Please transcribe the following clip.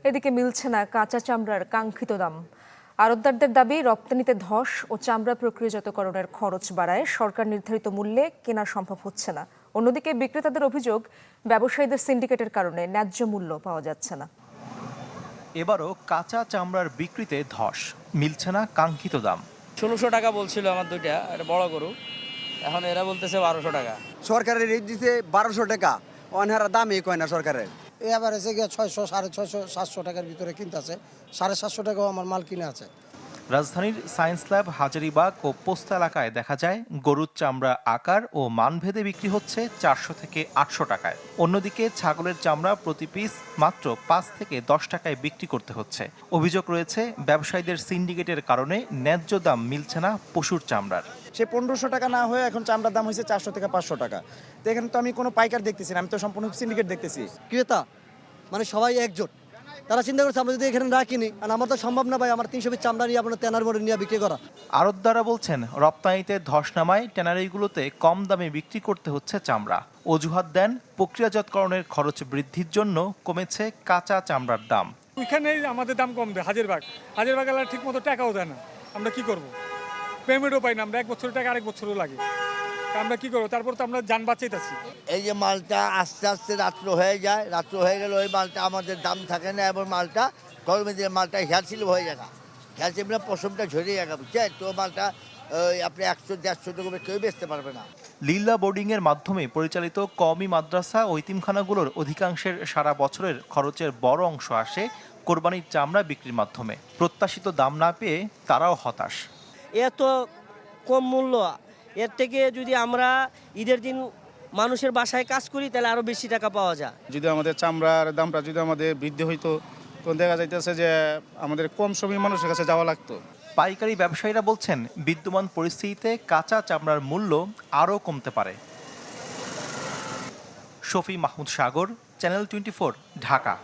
এদিকে মিলছে না কাঁচা চামড়ার কাঙ্ক্ষিত দাম। আড়তদারদের দাবি, রপ্তানিতে ধস ও চামড়া প্রক্রিয়াজাতকরণের খরচ বাড়ায় সরকার নির্ধারিত মূল্যে কেনা সম্ভব হচ্ছে না। অন্যদিকে বিক্রেতাদের অভিযোগ, ব্যবসায়ীদের সিন্ডিকেটের কারণে ন্যায্য মূল্য পাওয়া যাচ্ছে না। এবারও কাঁচা চামড়ার বিক্রিতে ধস, মিলছে না কাঙ্ক্ষিত দাম। ১৬০০ টাকা বলছিল আমার দুইটা, এটা বড় গরু, এখন এরা বলতেছে ১২০০ টাকা। সরকারের রেট দিতে ১২০০ টাকা, অনহারা দামই কয় না সরকারের। এবার এসে গিয়ে ৬০০, ৬৫০, ৭০০ টাকার ভিতরে কিনতে আছে, ৭৫০ টাকাও আমার মাল কিনে আছে। রাজধানীর সায়েন্স ল্যাব, হাজারীবাগ ও পোস্তা এলাকায় দেখা যায় গরুর চামড়া আকার ও মানভেদে বিক্রি হচ্ছে ৪০০ থেকে ৮০০ টাকায়। অন্যদিকে ছাগলের চামড়া প্রতি পিস মাত্র ৫ থেকে ১০ টাকায় বিক্রি করতে হচ্ছে। অভিযোগ রয়েছে, ব্যবসায়ীদের সিন্ডিকেটের কারণে ন্যায্য দাম মিলছে না পশুর চামড়ার। সে ১৫০০ টাকা না হয়ে এখন চামড়ার দাম হয়েছে ৪০০ থেকে ৫০০ টাকা। তো এখানে তো আমি কোনো পাইকার দেখতেছি না, আমি তো সম্পূর্ণ সিন্ডিকেট দেখতেছি। ক্রেতা মানে সবাই একজোট, তারা চিন্তা করছে আমরা যদি এখানে না কিনি, আর আমার তো সম্ভব না ভাই, আমার ৩০০ পিস চামড়া নিয়ে আপনার ট্যানার মোড়ে নিয়ে বিক্রি করা। আড়তদাররা বলছেন, রপ্তানিতে ধস নামায় ট্যানারিগুলোতে কম দামে বিক্রি করতে হচ্ছে চামড়া। অজুহাত দেন, প্রক্রিয়াজাতকরণের খরচ বৃদ্ধির জন্য কমেছে কাঁচা চামড়ার দাম। ওইখানেই আমাদের দাম কম দেয়। হাজারবাগ এলাকা ঠিক মতো টাকাও দেয় না, আমরা কি করব? পেমেন্টও পাই না, আমরা ১ বছরের টাকা আরেক বছরও লাগে, আমরা কি করবো? তারপর তো আমরা যান বাঁচাইতেছি। এই যে মালটা আস্তে আস্তে রাত্র হয়ে যায়, রাত্র হয়ে গেলে ওই মালটা আমাদের দাম থাকে না, এবং মালটা গরমের দিনে মালটা হেয়ারসিল হয়ে যায়, হেয়ারসিল পশমটা ঝরিয়ে যায়, বুঝছেন তো? মালটা আপনি ১০০-১৫০ টাকা কেউ বেচতে পারবে না। লিল্লা বোর্ডিংয়ের মাধ্যমে পরিচালিত কওমি মাদ্রাসা ও এতিমখানাগুলোর অধিকাংশের সারা বছরের খরচের বড় অংশ আসে কোরবানির চামড়া বিক্রির মাধ্যমে। প্রত্যাশিত দাম না পেয়ে তারাও হতাশ। এত কম মূল্য, এর থেকে যদি আমরা ঈদের দিন মানুষের বাসায় কাজ করি তাহলে আরও বেশি টাকা পাওয়া যায়। যদি আমাদের চামড়ার দামটা যদি আমাদের বৃদ্ধি হইতো, তখন দেখা যাইতেছে যে আমাদের কম সময় মানুষের কাছে যাওয়া লাগতো। পাইকারি ব্যবসায়ীরা বলছেন, বিদ্যমান পরিস্থিতিতে কাঁচা চামড়ার মূল্য আরও কমতে পারে। শফি মাহমুদ সাগর, চ্যানেল 24, ঢাকা।